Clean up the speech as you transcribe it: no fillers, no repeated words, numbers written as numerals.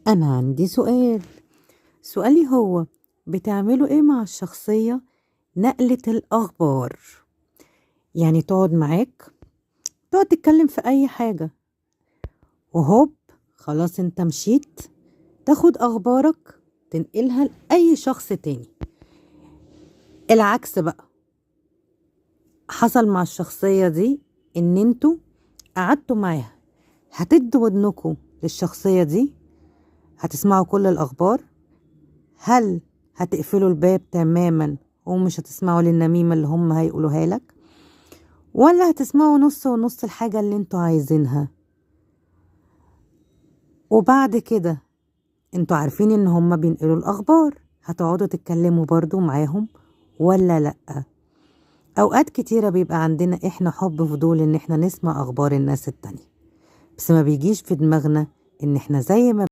أنا عندي سؤال. سؤالي هو بتعملوا إيه مع الشخصية نقلة الأخبار؟ يعني تقعد معاك، تقعد تتكلم في أي حاجة، وهوب خلاص انت مشيت، تاخد أخبارك تنقلها لأي شخص تاني. العكس بقى حصل مع الشخصية دي، إن انتوا قعدتوا معاها، هتدوا ودنكوا للشخصية دي، هتسمعوا كل الأخبار. هل هتقفلوا الباب تماما ومش هتسمعوا للنميمة اللي هم هيقولوها لك، ولا هتسمعوا نص ونص الحاجة اللي انتوا عايزينها؟ وبعد كده انتوا عارفين ان هم بينقلوا الأخبار، هتقعدوا تتكلموا برضو معاهم ولا لأ؟ أوقات كتيرة بيبقى عندنا احنا حب فضول ان احنا نسمع أخبار الناس التانية، بس ما بيجيش في دماغنا ان احنا زي ما